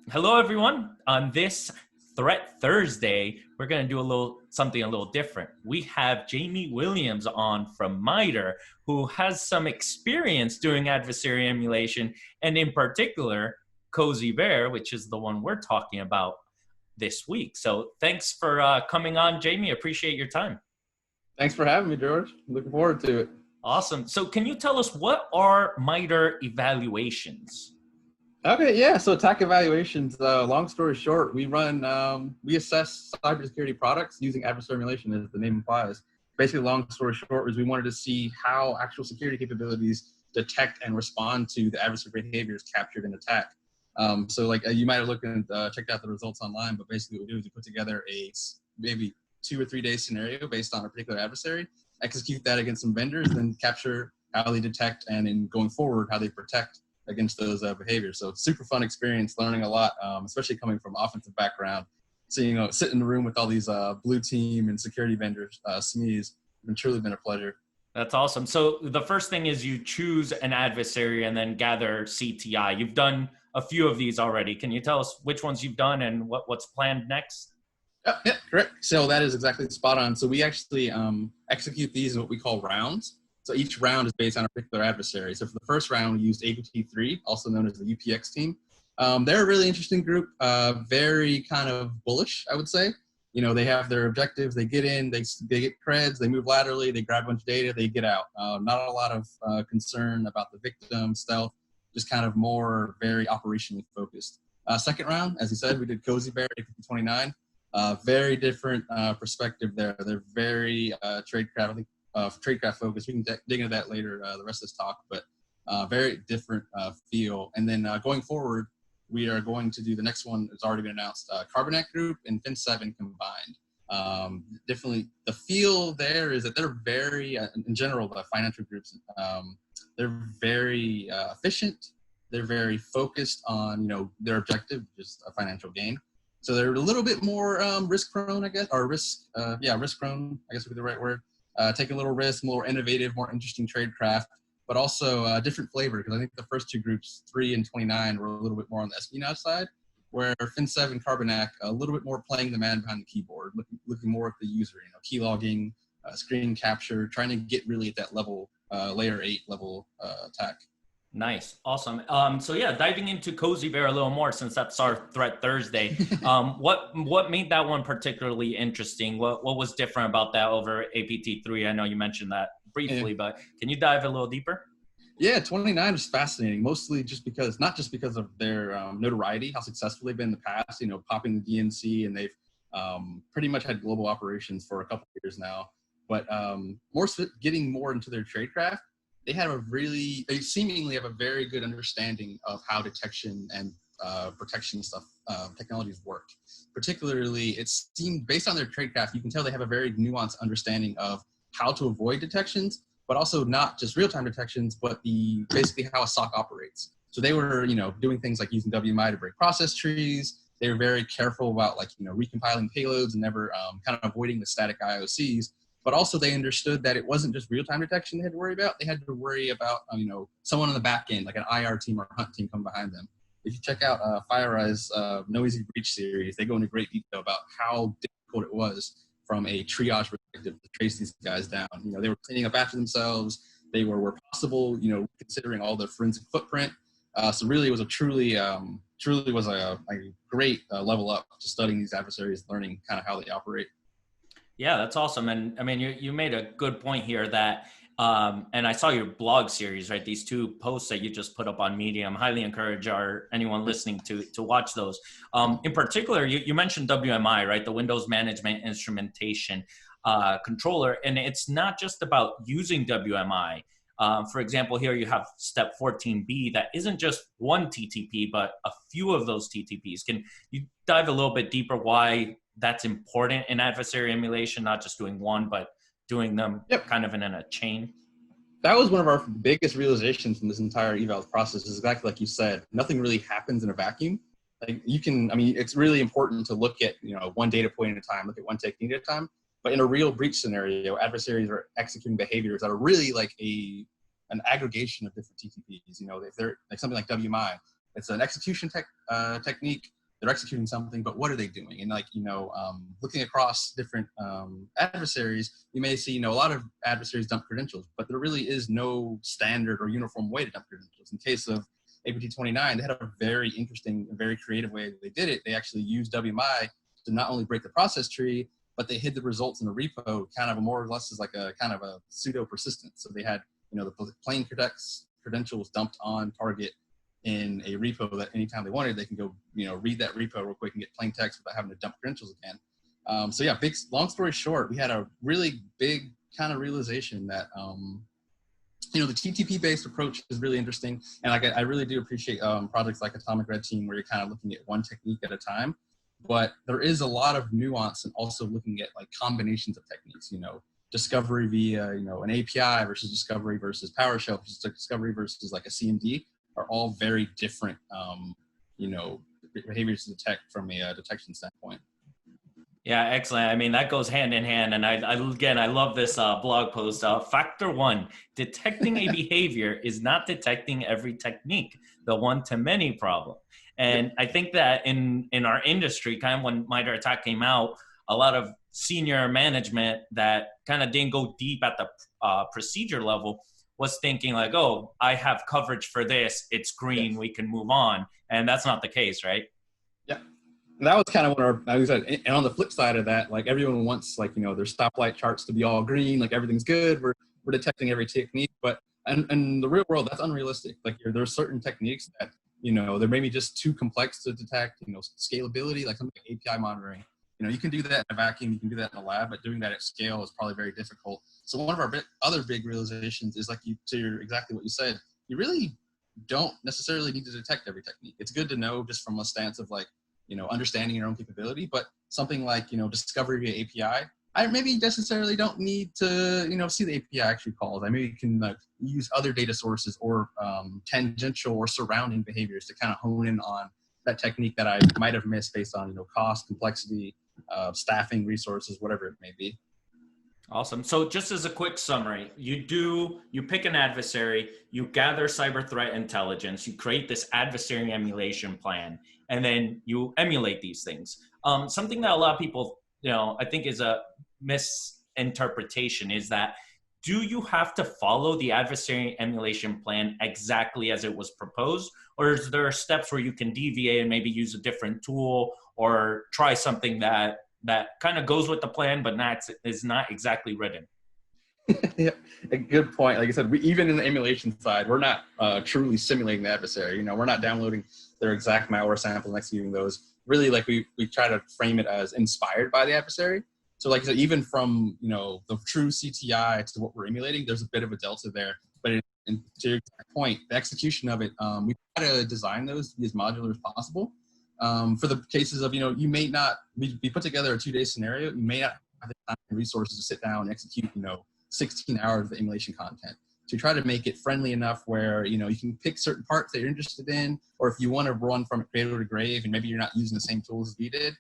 Hello, everyone. On this Threat Thursday, we're going to do something a little different. We have Jamie Williams on from MITRE, who has some experience doing adversary emulation, and in particular, Cozy Bear, which is the one we're talking about this week. So thanks for coming on, Jamie. Appreciate your time. Thanks for having me, George. Looking forward to it. Awesome. So can you tell us, what are MITRE evaluations? Okay, yeah. So attack evaluations, long story short, we assess cybersecurity products using adversary emulation, as the name implies. Basically, long story short, is we wanted to see how actual security capabilities detect and respond to the adversary behaviors captured in attack. You might have looked and checked out the results online, but basically what we do is we put together a maybe 2 or 3 day scenario based on a particular adversary, execute that against some vendors, then capture how they detect and in going forward, how they protect against those behaviors. So it's super fun experience, learning a lot, especially coming from offensive background. So, sit in the room with all these blue team and security vendors, SMEs, it's truly been a pleasure. That's awesome. So the first thing is you choose an adversary and then gather CTI. You've done a few of these already. Can you tell us which ones you've done and what's planned next? Yeah, correct. So that is exactly spot on. So we actually execute these in what we call rounds. So each round is based on a particular adversary. So for the first round, we used APT3, also known as the UPX team. They're a really interesting group, very kind of bullish, I would say. They have their objectives, they get in, they get creds, they move laterally, they grab a bunch of data, they get out. Not a lot of concern about the victim, stealth, just kind of more very operationally focused. Second round, as you said, we did Cozy Bear, APT29. Very different perspective there. They're very tradecraft, I think, tradecraft focused. We can dig into that later, the rest of this talk, but very different feel. And then going forward, we are going to do the next one that's already been announced, Carbonite Group and Fin7 combined. Definitely the feel there is that they're very, in general, the financial groups, they're very efficient. They're very focused on, their objective, just a financial gain. So they're a little bit more risk prone, I guess, or risk prone, I guess would be the right word. Taking a little risk, more innovative, more interesting tradecraft, but also different flavor, because I think the first two groups, 3 and 29, were a little bit more on the espionage side, where Fin7 Carbonite a little bit more playing the man behind the keyboard, looking more at the user, key logging, screen capture, trying to get really at that level, layer 8 level attack. Nice. Awesome. So yeah, diving into Cozy Bear a little more, since that's our Threat Thursday. What made that one particularly interesting? What was different about that over APT3? I know you mentioned that briefly, but can you dive a little deeper? Yeah, 29 is fascinating, mostly not just because of their notoriety, how successful they've been in the past, popping the DNC, and they've pretty much had global operations for a couple of years now, but getting more into their tradecraft. They seemingly have a very good understanding of how detection and protection stuff, technologies work. Particularly, it seemed based on their tradecraft, you can tell they have a very nuanced understanding of how to avoid detections, but also not just real-time detections, but basically how a SOC operates. So they were, doing things like using WMI to break process trees. They were very careful about recompiling payloads and never kind of avoiding the static IOCs. But also they understood that it wasn't just real-time detection they had to worry about. They had to worry about, someone on the back end, like an IR team or hunt team come behind them. If you check out FireEye's No Easy Breach series, they go into great detail about how difficult it was from a triage perspective to trace these guys down. They were cleaning up after themselves. They were where possible, considering all the forensic footprint. So really it was truly was a great level up to studying these adversaries, learning kind of how they operate. Yeah, that's awesome. And I mean, you made a good point here that, and I saw your blog series, right? These 2 posts that you just put up on Medium. Highly encourage anyone listening to watch those. In particular, you mentioned WMI, right? The Windows Management Instrumentation Controller. And it's not just about using WMI. For example, here you have step 14B that isn't just one TTP, but a few of those TTPs. Can you dive a little bit deeper why that's important in adversary emulation, not just doing one, but doing them kind of in a chain? That was one of our biggest realizations in this entire eval process, is exactly like you said, nothing really happens in a vacuum. It's really important to look at, one data point at a time, look at one technique at a time. But in a real breach scenario, adversaries are executing behaviors that are really like an aggregation of different TTPs. If they're like something like WMI, it's an execution technique. They're executing something, but what are they doing? And like, looking across different adversaries, you may see, a lot of adversaries dump credentials, but there really is no standard or uniform way to dump credentials. In case of APT29, they had a very interesting, very creative way that they did it. They actually used WMI to not only break the process tree, but they hid the results in a repo, kind of more or less as like a kind of a pseudo persistence. So they had, the plain credentials dumped on target in a repo that anytime they wanted, they can go, read that repo real quick and get plain text without having to dump credentials again. So yeah, long story short, we had a really big kind of realization that, the TTP based approach is really interesting. And like, I really do appreciate projects like Atomic Red Team, where you're kind of looking at one technique at a time. But there is a lot of nuance and also looking at like combinations of techniques, discovery via, an API versus discovery versus PowerShell versus discovery versus like a CMD are all very different, behaviors to detect from a detection standpoint. Yeah, excellent. I mean, that goes hand in hand. And I love this blog post. Factor 1, detecting a behavior is not detecting every technique, the one-to-many problem. And I think that in our industry, kind of when MITRE ATT&CK came out, a lot of senior management that kind of didn't go deep at the procedure level was thinking like, oh, I have coverage for this, it's green, we can move on. And that's not the case, right? Yeah. And that was kind of what and on the flip side of that, like everyone wants like, their stoplight charts to be all green, like everything's good. We're detecting every technique, but in the real world, that's unrealistic. Like there's certain techniques that, they're maybe just too complex to detect, scalability, like something like API monitoring. You can do that in a vacuum, you can do that in a lab, but doing that at scale is probably very difficult. So one of our other big realizations is like exactly what you said, you really don't necessarily need to detect every technique. It's good to know just from a stance of like, understanding your own capability, but something like, discovery via API, I maybe necessarily don't need to, see the API actually calls. I maybe can use other data sources or tangential or surrounding behaviors to kind of hone in on that technique that I might have missed based on, cost, complexity, staffing, resources, whatever it may be. Awesome. So just as a quick summary, you pick an adversary, you gather cyber threat intelligence, you create this adversary emulation plan, and then you emulate these things. Something that a lot of people, I think is a misinterpretation is that, do you have to follow the adversary emulation plan exactly as it was proposed? Or is there steps where you can deviate and maybe use a different tool or try something that kind of goes with the plan, but is not exactly written? Yeah, a good point. Like I said, even in the emulation side, we're not truly simulating the adversary. We're not downloading their exact malware sample and executing those. Really, like we try to frame it as inspired by the adversary. So like I said, even from, the true CTI to what we're emulating, there's a bit of a delta there. But to your exact point, the execution of it, we try to design those to be as modular as possible. For the cases of, you may not, we put together a 2-day scenario, you may not have the time and resources to sit down and execute, 16 hours of emulation content. To try to make it friendly enough where, you can pick certain parts that you're interested in, or if you want to run from cradle to grave and maybe you're not using the same tools as we did,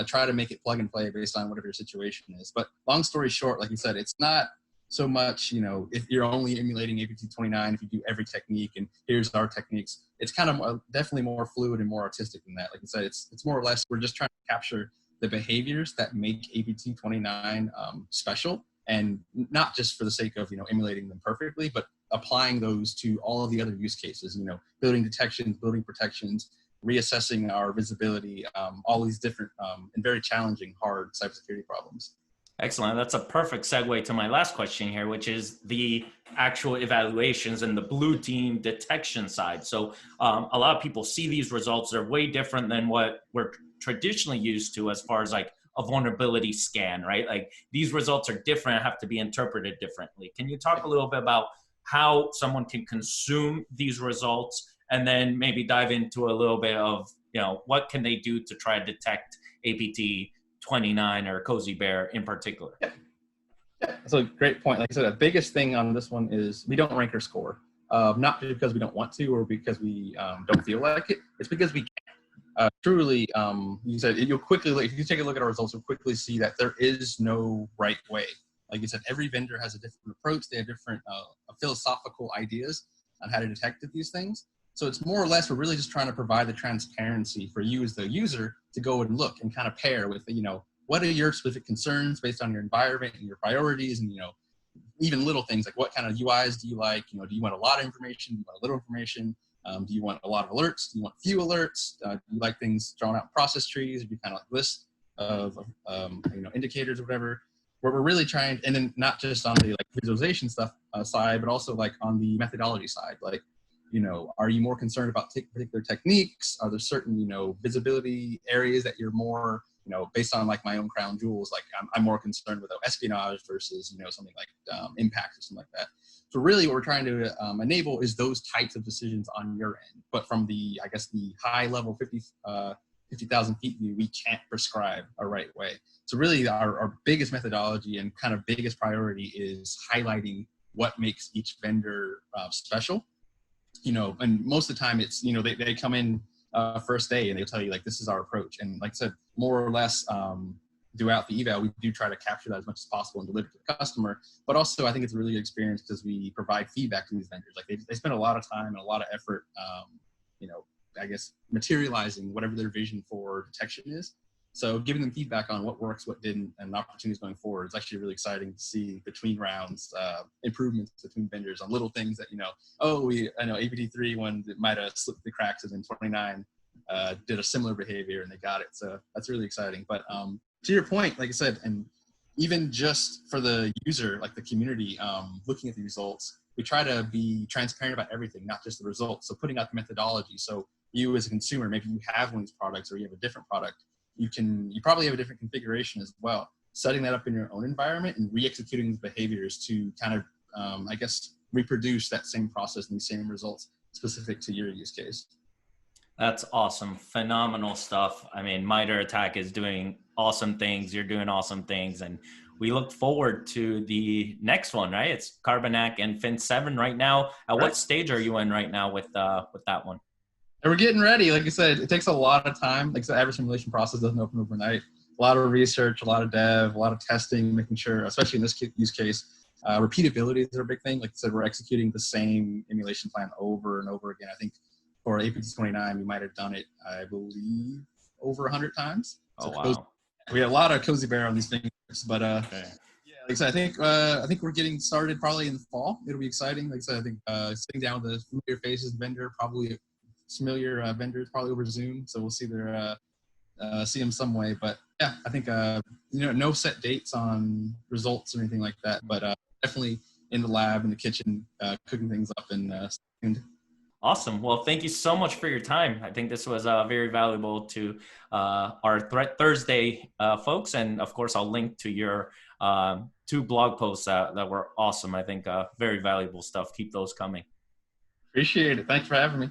try to make it plug and play based on whatever your situation is. But long story short, like you said, it's not so much, if you're only emulating APT29, if you do every technique and here's our techniques, it's kind of definitely more fluid and more artistic than that. Like I said, it's more or less, we're just trying to capture the behaviors that make APT29 special, and not just for the sake of, emulating them perfectly, but applying those to all of the other use cases, building detections, building protections, reassessing our visibility, all these different and very challenging, hard cybersecurity problems. Excellent. That's a perfect segue to my last question here, which is the actual evaluations and the blue team detection side. So a lot of people see these results. They're way different than what we're traditionally used to as far as like a vulnerability scan, right? Like these results are different, have to be interpreted differently. Can you talk a little bit about how someone can consume these results, and then maybe dive into a little bit of, what can they do to try to detect APT29 or Cozy Bear in particular? Yeah, that's a great point. Like I said, the biggest thing on this one is we don't rank or score. Not because we don't want to or because we don't feel like it. It's because we can't. Truly, you said you'll quickly, if you take a look at our results, you'll quickly see that there is no right way. Like you said, every vendor has a different approach. They have different philosophical ideas on how to detect these things. So it's more or less, we're really just trying to provide the transparency for you as the user to go and look and kind of pair with, what are your specific concerns based on your environment and your priorities, and, even little things like what kind of UIs do you like? Do you want a lot of information? Do you want a little information? Do you want a lot of alerts? Do you want few alerts? Do you like things drawn out in process trees? Or do you kind of like lists of indicators or whatever? Where we're really trying, and then not just on the like visualization stuff side, but also like on the methodology side. Like, are you more concerned about particular techniques? Are there certain, visibility areas that you're more, based on like my own crown jewels, like I'm more concerned with espionage versus, something like impact or something like that. So really what we're trying to enable is those types of decisions on your end. But from the, I guess, the high level 50,000 feet view, we can't prescribe a right way. So really our biggest methodology and kind of biggest priority is highlighting what makes each vendor special. And most of the time it's, they come in first day and they'll tell you like, this is our approach. And like I said, more or less throughout the eval, we do try to capture that as much as possible and deliver to the customer. But also I think it's a really good experience because we provide feedback to these vendors. Like they spend a lot of time and a lot of effort, I guess, materializing whatever their vision for detection is. So giving them feedback on what works, what didn't, and opportunities going forward is actually really exciting to see between rounds, improvements between vendors on little things that, I know APT3 when it might have slipped the cracks, and then 29 did a similar behavior and they got it. So that's really exciting. But to your point, like I said, and even just for the user, like the community, looking at the results, we try to be transparent about everything, not just the results. So putting out the methodology. So you as a consumer, maybe you have one of these products or you have a different product. You probably have a different configuration as well. Setting that up in your own environment and re-executing the behaviors to kind of, I guess, reproduce that same process and the same results specific to your use case. That's awesome. Phenomenal stuff. I mean, MITRE ATT&CK is doing awesome things. You're doing awesome things. And we look forward to the next one, right? It's Carbonac and Fin7 right now. At what stage are you in right now with that one? And we're getting ready. Like I said, it takes a lot of time. Like I said, adversary simulation process doesn't open overnight. A lot of research, a lot of dev, a lot of testing, making sure, especially in this use case, repeatability is a big thing. Like I said, we're executing the same emulation plan over and over again. I think for APT29, we might have done it, I believe, over 100 times. So wow. We had a lot of cozy bear on these things, but yeah, like I said, I think we're getting started probably in the fall. It'll be exciting. Like I said, I think sitting down with the familiar faces vendor, probably familiar vendors, probably over Zoom. So we'll see see them some way. But yeah, I think no set dates on results or anything like that, but definitely in the lab, in the kitchen, cooking things up and. Awesome. Well, thank you so much for your time. I think this was very valuable to our Threat Thursday folks. And of course, I'll link to your 2 blog posts that were awesome. I think very valuable stuff. Keep those coming. Appreciate it. Thanks for having me.